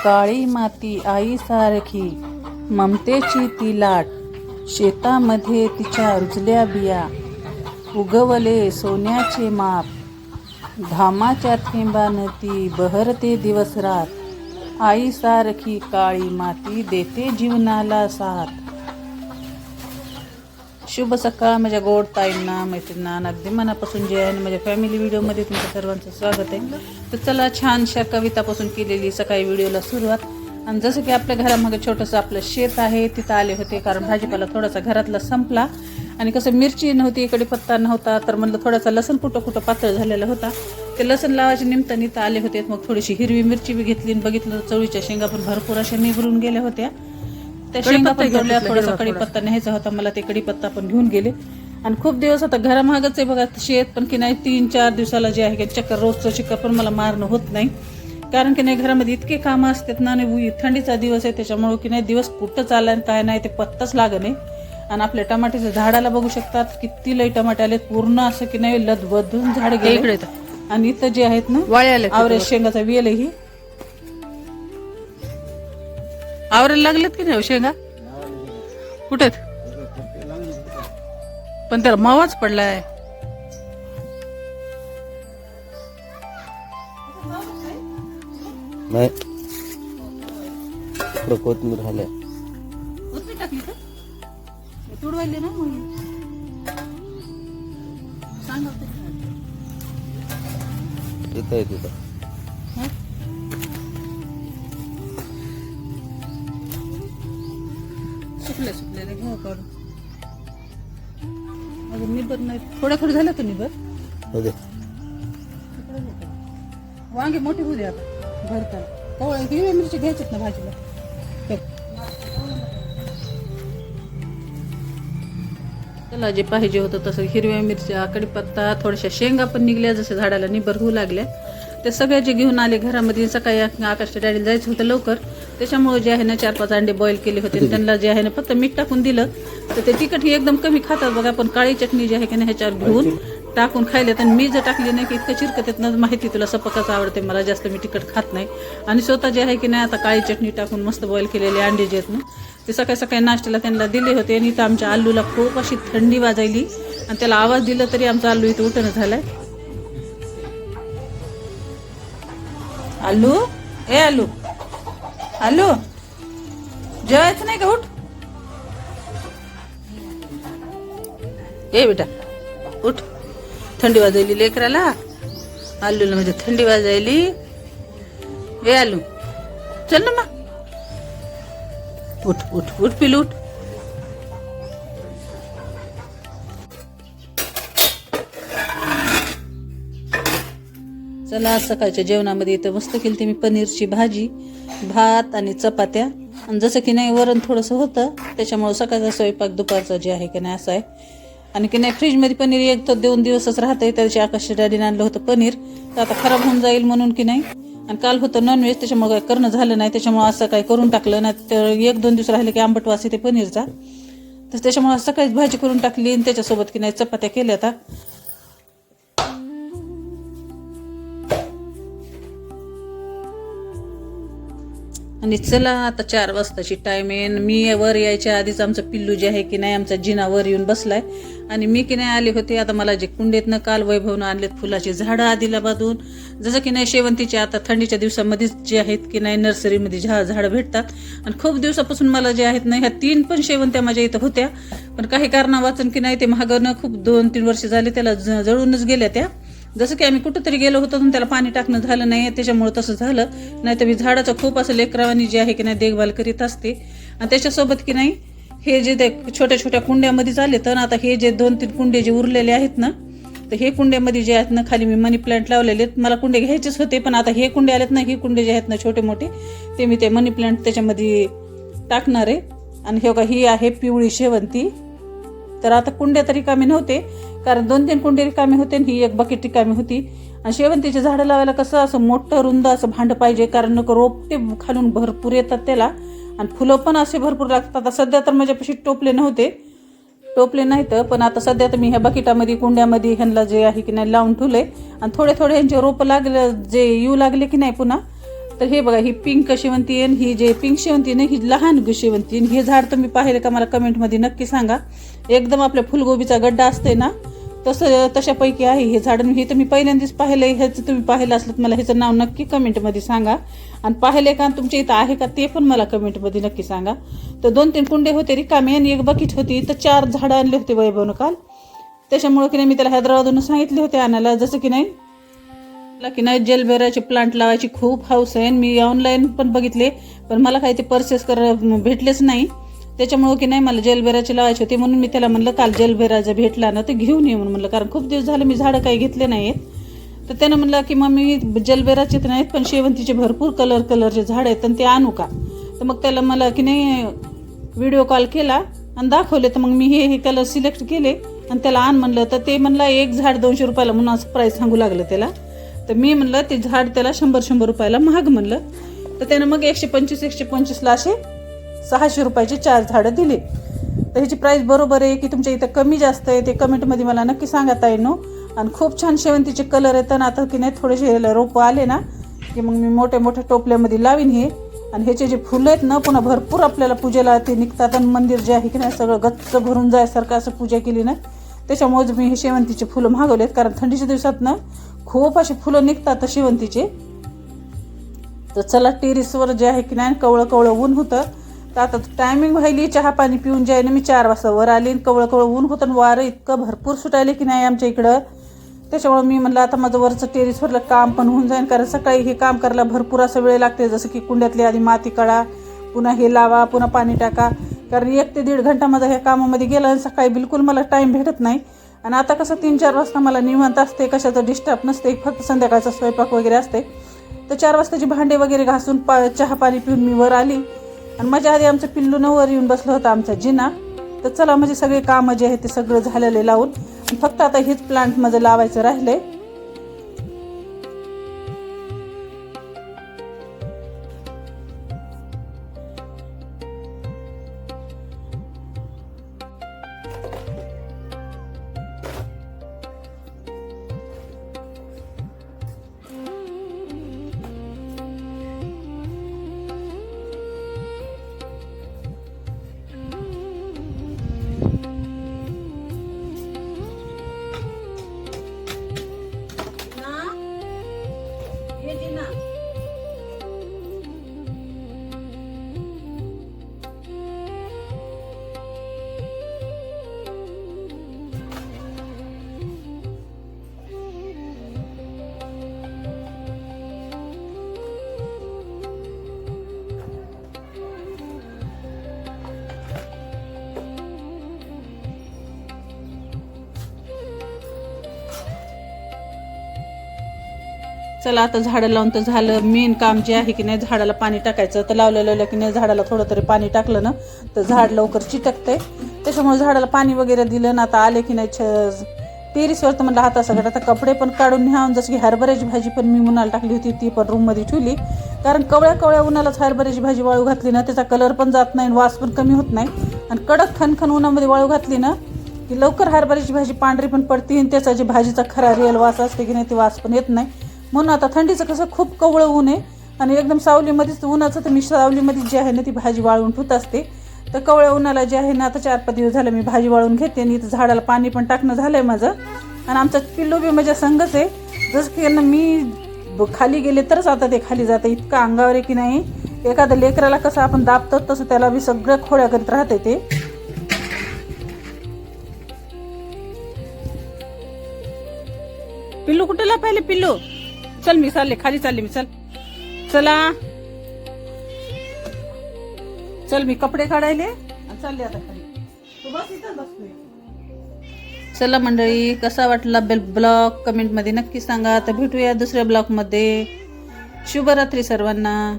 काळी माती आईसारखी ममतेची ती लाट, शेतामध्ये तिच्या रुजल्या बिया, उगवले सोन्याचे माप, घामाच्या थेंबानं ती बहरते दिवस रात. आईसारखी काळी माती देते जीवनाला साथ. शुभ सकाळ माझ्या गोड ताईंना, मैत्रिणींना, अगदी मनापासून जे आहे माझ्या फॅमिली व्हिडिओमध्ये तुमच्या सर्वांचं स्वागत आहे. तर चला, छानशा कवितापासून केलेली सकाळी व्हिडिओला सुरुवात. आणि जसं की आपल्या घरामागे छोटंसं आपलं शेत आहे, तिथं आले होते कारण भाजीपाला थोडासा घरातला संपला आणि कसं मिरची नव्हती, कढीपत्ता नव्हता, तर म्हणलं थोडासा लसण कुठं पातळ झालेला होता, ते लसण लावायच्या निमित्ताने इथं आले होते. मग थोडीशी हिरवी मिरची बी घेतली आणि बघितलं चवळीच्या शेंगा पण भरपूर अशा निभरून गेल्या होत्या. त्या शेंगा पण तोडल्या, थोडासा कढीपत्ता न्यायचा होता मला, ते कढीपत्ता पण घेऊन गेले. आणि खूप दिवस आता घरामागच आहे बघा शेत, पण की नाही 3-4 दिवसाला जे आहे की चक्कर, रोजचं चक्कर पण मला मारणं होत नाही, कारण की नाही घरामध्ये इतके कामं असतात ना. आणि थंडीचा दिवस आहे त्याच्यामुळे की नाही दिवस कुठं चालला आणि काय नाही ते पत्ताच लागत नाही. आणि आपल्या टमाट्याच्या झाडाला बघू शकतात किती लई टमाटे आलेत, पूर्ण असं की नाही लदबदून झाड गेले. आणि इथं जे आहेत ना आवरेज शेंगाचा वेल ही आवरायला लागलेत की नाही शेंगा, कुठे पण त्याला मावाच पडलाय. नाही कोथमीर झाल्या टाकली का तुडवायले ना येत आहे तिथं. सुकलेले घेऊ काढून अजून निबर नाही, थोडं झालं तर निबर. हो दे. वांगे मोठी होऊ दे आता भरताना. कवळ हिरव्या मिरची घ्यायच्यात ना भाजीला. त्याला जे पाहिजे होतं तसं हिरव्या मिरच्या, कढीपत्ता, थोड्याशा शेंगा पण निघल्या, जसं झाडाला निबर होऊ लागल्या. ते सगळ्या जे घेऊन आले घरामध्ये. सकाळी आकाशच्या डॅडीला जायचं होतं लवकर, त्याच्यामुळे जे आहे ना 4-5 अंडे बॉईल केले होते आणि त्यांना जे आहे ना फक्त मीठ टाकून दिलं तर ते तिखट ही एकदम कमी खातात बघा. पण काळी चटणी जी आहे की नाही ह्याच्यावर घेऊन टाकून खायले. आणि मी जर टाकली नाही की इतकं चिरकत येत ना, माहिती तुला सपकच आवडते, मला जास्त मी तिखट खात नाही. आणि स्वतः जे आहे की नाही आता काळी चटणी टाकून मस्त बॉईल केलेले अंडे जे आहेत ना ते सकाळी नाश्त्याला त्यांना दिले होते. आणि इथं आमच्या आलूला खूप अशी थंडी वाजायली आणि त्याला आवाज दिला तरी आमचा आलू इथं उठणं झालाय. आलू, ए आलू, आलू जेवायचं नाही का, उठ. ए बेटा उठ, थंडी वाजायली लेकराला, आलूला म्हणजे थंडी वाजायली. ए आलू चल ना मग, उठ उठ उठ पिलू उठ. चला, सकाळच्या जेवणामध्ये इथं मस्त केली मी पनीरची भाजी, भात आणि चपात्या. आणि जसं की नाही वरण थोडंसं होतं त्याच्यामुळे सकाळचा स्वयंपाक दुपारचा जे आहे की नाही असं आहे. आणि की नाही फ्रीजमध्ये पनीर 1-2 दिवसच राहतंय. त्या दिवशी आकाश डॅडीने आणलं होतं पनीर, तर आता खराब होऊन जाईल म्हणून की नाही. आणि काल होतं नॉनव्हेज, त्याच्यामुळे काही करणं झालं नाही, त्याच्यामुळे असं काही करून टाकलं नाही. तर 1-2 दिवस राहिले की आंबट वास येते पनीरचा, तर त्याच्यामुळे सकाळीच भाजी करून टाकली आणि त्याच्यासोबत की नाही चपात्या केल्या. आता आणि चला आता 4 वाजताची टाइम आहे. मी वर यायच्या आधीच आमचं पिल्लू जे आहे की नाही आमचा जिना वर येऊन बसलाय. आणि मी की नाही आले होते, आता मला जे कुंडीतनं काल वैभवनं आणलेत फुलाची झाडं आधीला बांधून, जसं की नाही शेवंतीचे आता थंडीच्या दिवसामध्येच जे आहेत की नाही नर्सरीमध्ये झाडं भेटतात. आणि खूप दिवसापासून मला जे आहेत ना ह्या 3 पण शेवंत्या माझ्या इथं होत्या, पण काही कारणा वाचून की नाही ते महागनं खूप 2-3 वर्ष झाले त्याला जळूनच गेल्या त्या. जसं की आम्ही कुठंतरी गेलो होतो त्याला पाणी टाकणं झालं नाही, त्याच्यामुळे तसं झालं. नाही तर मी झाडाचं खूप असं लेकरावानी जे आहे की नाही देखभाल करीत असते. आणि त्याच्यासोबत की नाही हे जे ते छोट्या कुंड्यामध्ये झाले, तर आता हे जे 2-3 कुंडे जे उरलेले आहेत ना, तर हे कुंड्यामध्ये जे आहेत ना खाली मी मनी प्लांट लावलेले आहेत. मला कुंडे घ्यायचेच होते, पण आता हे कुंडे आलेत ना, हे कुंडे जे आहेत ना छोटे मोठे, ते मी ते मनी प्लांट त्याच्यामध्ये टाकणार आहे. आणि हे बघा ही आहे पिवळी शेवंती. तर आता कुंड्या तरी रिकामी नव्हते, कारण 2-3 कुंडे रिकामी होते आणि ही एक बकेट रिकामी होती. आणि शेवंतीची झाडं लावायला कसं असं मोठं रुंद असं भांड पाहिजे, कारण रोपटे खालून भरपूर येतात त्याला आणि फुलं पण असे भरपूर लागतात. आता सध्या तर माझ्यापाशी टोपले नाहीत, पण आता सध्या तर मी ह्या बकेटामध्ये कुंड्यामध्ये ह्यांना जे आहे की नाही लावून ठेवलंय. आणि थोडे ह्यांचे रोपं लागले जे येऊ लागले की नाही पुन्हा, तर हे बघा, ही पिंक शेवंती आहे, ही जे पिंक शेवंती ना ही लहान शेवंती. हे झाड तुम्ही पाहिले का मला कमेंटमध्ये नक्की सांगा. एकदम आपल्या फुलगोबीचा गड्डा असते ना तशापैकी आहे हे झाड. हे तर मी पहिल्यांदाच पाहिलं. ह्याचं तुम्ही पाहिलं असलं तर मला ह्याचं नाव नक्की कमेंटमध्ये सांगा. आणि पाहिले का तुमच्या इथं आहे का ते पण मला कमेंटमध्ये नक्की सांगा. तर 2-3 कुंडे होते रिकामे आणि एक बकेट होती. तर 4 झाडं आणले होते वैभवनं काल. त्याच्यामुळे की नाही मी त्याला हैदराबादहून सांगितले होते आणायला. जसं की नाही जेलबेराचे प्लांट लावायची खूप हौस आहे. मी ऑनलाईन पण बघितले, पण मला काही ते परचेस भेटलेच नाही. त्याच्यामुळं की नाही मला जेलबेराचे लावायचे होते, म्हणून मी त्याला म्हणलं काल जेलबेरा जर भेटला ना तर घेऊन ये म्हणलं. कारण खूप दिवस झाले मी झाडं काही घेतले नाहीत. तर त्यानं म्हणलं की मम्मी जेलबेराचे तर नाहीत पण शेवंतीचे भरपूर कलरचे झाड आहेत आणि ते आणू का. तर मग त्याला मला की नाही व्हिडिओ कॉल केला आणि दाखवले. तर मग मी हे कलर सिलेक्ट केले आणि त्याला आण म्हणलं. तर ते म्हणलं एक झाड 200 रुपयाला म्हणून असं प्राईस सांगू लागलं त्याला. तर मी म्हणलं ते झाड त्याला 100 रुपयाला महाग म्हणलं. तर त्यानं मग 125ला असे 600 रुपयाचे 4 झाडं दिले. तर ह्याची प्राईस बरोबर आहे की तुमच्या इथं कमी जास्त आहे ते कमेंटमध्ये मला नक्की सांगा ताईंनो. आणि खूप छान शेवंतीचे कलर आहेत. आणि आता की नाही थोडेसे रोपं आले ना की मग मी मोठ्या टोपल्यामध्ये लावीन हे. आणि ह्याचे जे फुलं आहेत ना पुन्हा भरपूर आपल्याला पूजेला ते निघतात. आणि मंदिर जे आहे की नाही सगळं गच्च भरून जायसारखं असं पूजा केली ना. त्याच्यामुळे मी हे शेवंतीचे फुलं मागवलेत. कारण थंडीच्या दिवसात ना खूप अशी फुलं निघतात शेवंतीचे. तर चला टेरिसवर जे आहे की नाही कवळं ऊन होतं. तर आता टायमिंग व्हायली चहा पाणी पिऊन जे आहे ना मी 4 वाजता वर आले. कवळं ऊन होतं आणि वारं इतकं भरपूर सुटायले की नाही आमच्या इकडं. त्याच्यामुळे मी म्हणलं आता माझं वरचं टेरिसवरलं काम पण होऊन जाईल. कारण सकाळी हे काम करायला भरपूर असं वेळ लागते. जसं की कुंड्यातली आधी माती काढा, पुन्हा हे लावा, पुन्हा पाणी टाका. कारण 1 ते 1.5 घंटा माझा ह्या कामामध्ये गेला आणि सकाळी बिलकुल मला टाईम भेटत नाही. आणि आता कसं 3-4 वाजता मला निवांत असते, कशाचं डिस्टर्ब नसते, फक्त संध्याकाळचा स्वयंपाक वगैरे असते. तर 4 वाजताची भांडे वगैरे घासून चहा पाणी पिऊन मी वर आली. आणि माझ्या आधी आमचं पिल्लूनं वर येऊन बसलं होतं आमचा जिना. तर चला म्हणजे सगळे कामं जे आहे ते सगळं झालेले लावून. आणि फक्त आता हेच प्लांट माझं लावायचं राहिलंय. चला आता झाडं लावून तर झालं. मेन काम जे आहे की नाही झाडाला पाणी टाकायचं. तर लावलं की नाही झाडाला थोडं तरी पाणी टाकलं ना तर झाड लवकर चिटकतंय. त्याच्यामुळे झाडाला पाणी वगैरे दिलं ना. आता आले की नाही टेरिसवर तर म्हणलं हातासकट आता कपडे पण काढून न्यावून. जसं की हरभऱ्याची भाजी पण मी उन्हाला टाकली होती ती पण रूममध्ये ठेवली. कारण कवळ्या उन्हालाच हरभऱ्याची भाजी वाळू घातली ना त्याचा कलर पण जात नाही, वास पण कमी होत नाही. आणि कडक खनखन उन्हामध्ये वाळू घातली ना की लवकर हरभऱ्याची भाजी पांढरी पण पडते आणि त्याचा जे भाजीचा खरा रिअल वास असते की नाही ते वास पण येत नाही. म्हणून आता थंडीचं कसं खूप कवळं ऊन आहे आणि एकदम सावलीमध्येच उन्हाचं. तर मी सावलीमध्ये जी आहे ना ती भाजी वाळवून ठेवत असते. तर कवळ्या उन्हाला जे आहे ना आता 4-5 दिवस झालं मी भाजी वाळून घेते. आणि इथं झाडाला पाणी पण टाकणं झालं आहे माझं. आणि आमचा पिल्लू बी माझ्या संगच आहे. जसं की ना मी खाली गेले तरच आता ते खाली जातं. इतकं अंगावर आहे की नाही. एखाद्या लेकराला कसं आपण दाबतो तसं त्याला बी सगळं खोड्या करीत राहते ते. पिल्लू कुठेला पाहिले पिल्लू. चल मी चालले खाली चालले मी. चला चल मी कपडे काढायले आणि चालले आता खाली. तू बस इथं बसतोय. चला मंडळी कसा वाटला ब्लॉग कमेंटमध्ये नक्की सांगा. तर भेटूया दुसऱ्या ब्लॉगमध्ये. शुभरात्री सर्वांना.